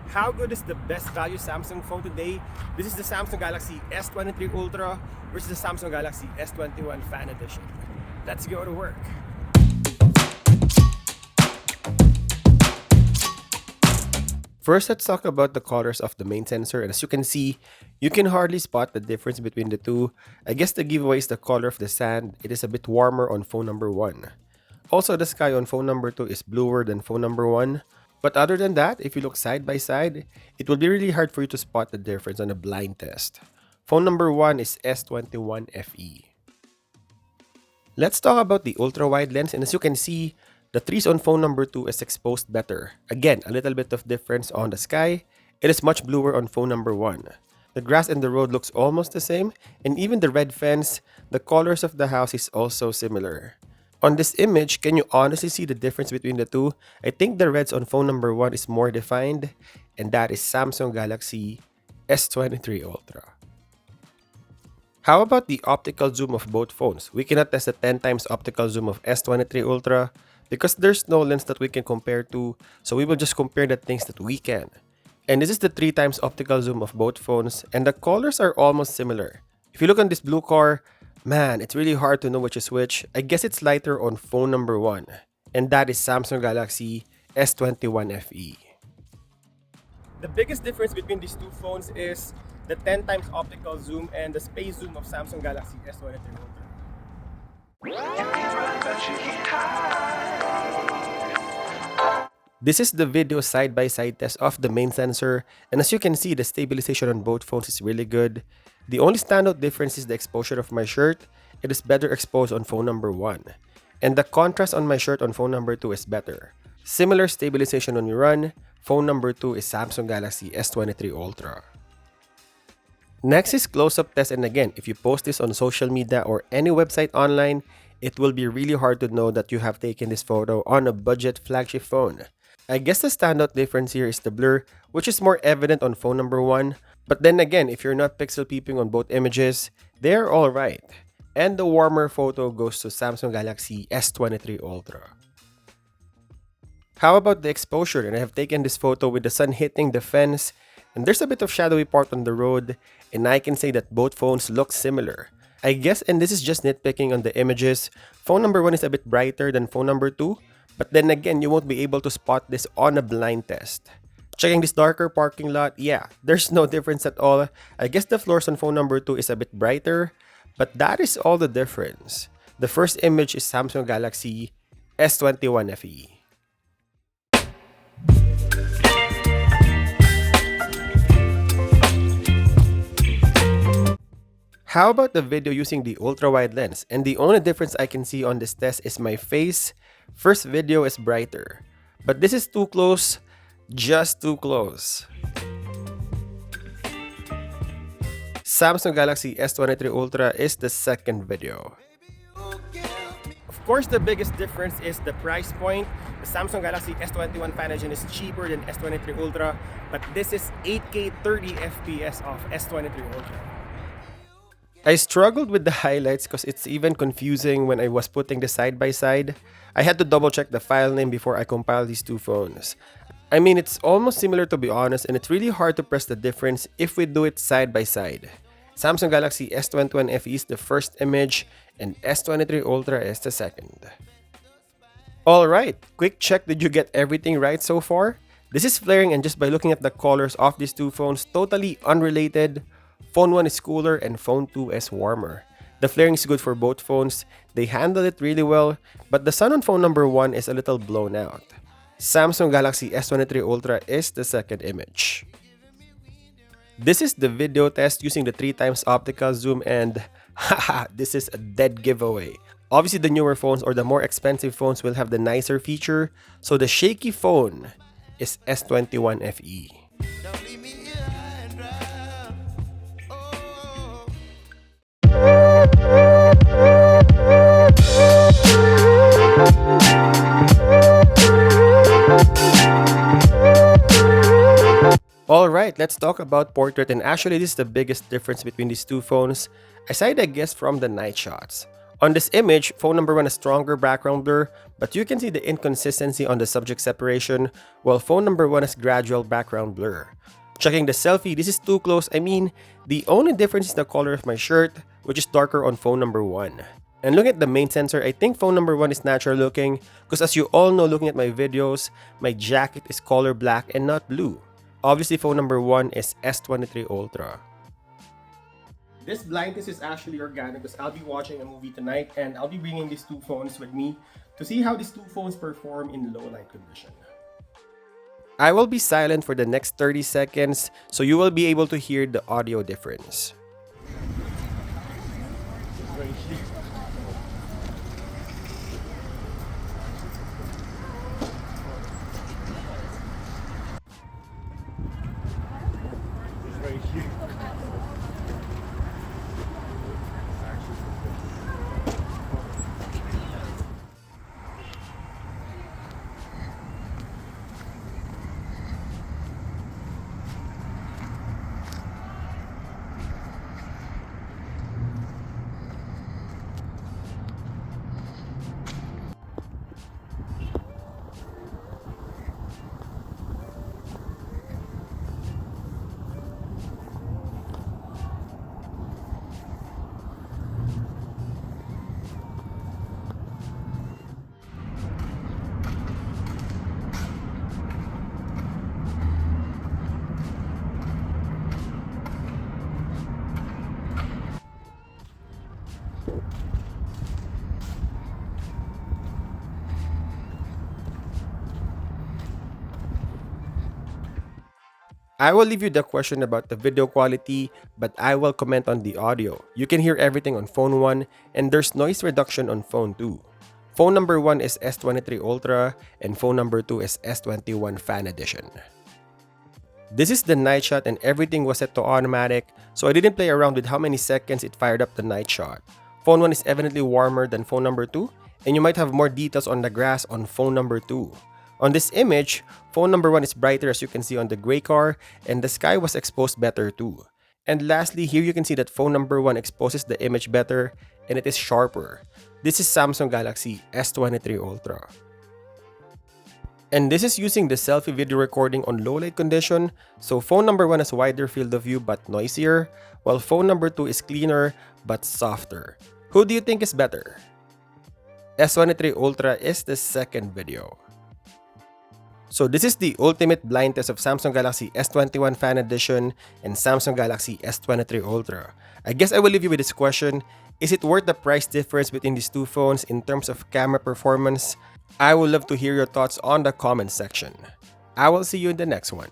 How good is the best value Samsung phone today? This is the Samsung Galaxy S23 Ultra versus the Samsung Galaxy S21 Fan Edition. Let's go to work. First, let's talk about the colors of the main sensor. And as you can see, you can hardly spot the difference between the two. I guess the giveaway is the color of the sand. It is a bit warmer on phone number 1. Also, the sky on phone number 2 is bluer than phone number 1. But other than that, if you look side by side, it will be really hard for you to spot the difference on a blind test. Phone number 1 is S21 FE. Let's talk about the ultra-wide lens, and as you can see, the trees on phone number 2 is exposed better. Again, a little bit of difference on the sky. It is much bluer on phone number 1. The grass and the road looks almost the same, and even the red fence, the colors of the house is also similar. On this image, can you honestly see the difference between the two? I think the reds on phone number 1 is more defined, and that is Samsung Galaxy S23 Ultra. How about the optical zoom of both phones? We cannot test the 10 times optical zoom of S23 Ultra because there's no lens that we can compare to, so we will just compare the things that we can. And this is the 3 times optical zoom of both phones, and the colors are almost similar. If you look on this blue car, man, it's really hard to know which is which. I guess it's lighter on phone number 1, and that is Samsung Galaxy S21 FE. The biggest difference between these two phones is the 10 times optical zoom and the space zoom of Samsung Galaxy S23 Ultra. This is the video side-by-side test of the main sensor, and as you can see, the stabilization on both phones is really good. The only standout difference is the exposure of my shirt. It is better exposed on phone number 1. And the contrast on my shirt on phone number 2 is better. Similar stabilization when you run. Phone number 2 is Samsung Galaxy S23 Ultra. Next is close-up test, and again, if you post this on social media or any website online, it will be really hard to know that you have taken this photo on a budget flagship phone. I guess the standout difference here is the blur, which is more evident on phone number 1. But then again, if you're not pixel peeping on both images, they're alright. And the warmer photo goes to Samsung Galaxy S23 Ultra. How about the exposure? And I have taken this photo with the sun hitting the fence, and there's a bit of shadowy part on the road, and I can say that both phones look similar. I guess, and this is just nitpicking on the images, phone number 1 is a bit brighter than phone number 2, but then again, you won't be able to spot this on a blind test. Checking this darker parking lot, yeah, there's no difference at all. I guess the floors on phone number 2 is a bit brighter, but that is all the difference. The first image is Samsung Galaxy S21 FE. How about the video using the ultra-wide lens? And the only difference I can see on this test is my face. First video is brighter, but this is too close. Just too close. Samsung Galaxy S23 Ultra is the second video. Of course, the biggest difference is the price point. The Samsung Galaxy S21 Fan Edition is cheaper than S23 Ultra, but this is 8K 30 FPS of S23 Ultra. I struggled with the highlights because it's even confusing when I was putting this side by side. I had to double check the file name before I compiled these two phones. I mean, it's almost similar to be honest, and it's really hard to press the difference if we do it side by side. Samsung Galaxy S21 FE is the first image, and S23 Ultra is the second. Alright, quick check, did you get everything right so far? This is flaring, and just by looking at the colors of these two phones, totally unrelated. Phone 1 is cooler and phone 2 is warmer. The flaring is good for both phones, they handle it really well, but the sun on phone number 1 is a little blown out. Samsung Galaxy S23 Ultra is the second image. This is the video test using the 3 times optical zoom, and haha, this is a dead giveaway. Obviously, the newer phones or the more expensive phones will have the nicer feature, so the shaky phone is S21 FE. Alright, let's talk about portrait, and actually this is the biggest difference between these two phones, aside I guess from the night shots. On this image, phone number 1 has stronger background blur, but you can see the inconsistency on the subject separation, while phone number 1 has gradual background blur. Checking the selfie, this is too close. I mean, the only difference is the color of my shirt, which is darker on phone number 1. And looking at the main sensor, I think phone number 1 is natural looking, because as you all know looking at my videos, my jacket is color black and not blue. Obviously, phone number 1 is S23 Ultra. This blind test is actually organic because I'll be watching a movie tonight and I'll be bringing these two phones with me to see how these two phones perform in low light condition. I will be silent for the next 30 seconds so you will be able to hear the audio difference. I will leave you the question about the video quality, but I will comment on the audio. You can hear everything on phone 1 and there's noise reduction on phone 2. Phone number 1 is S23 Ultra and phone number 2 is S21 Fan Edition. This is the night shot and everything was set to automatic, so I didn't play around with how many seconds it fired up the night shot. Phone 1 is evidently warmer than phone number 2 and you might have more details on the grass on phone number 2. On this image, phone number 1 is brighter as you can see on the gray car and the sky was exposed better too. And lastly, here you can see that phone number 1 exposes the image better and it is sharper. This is Samsung Galaxy S23 Ultra. And this is using the selfie video recording on low light condition, so phone number 1 has wider field of view but noisier, while phone number 2 is cleaner but softer. Who do you think is better? S23 Ultra is the second video. So this is the ultimate blind test of Samsung Galaxy S21 Fan Edition and Samsung Galaxy S23 Ultra. I guess I will leave you with this question. Is it worth the price difference between these two phones in terms of camera performance? I would love to hear your thoughts on the comment section. I will see you in the next one.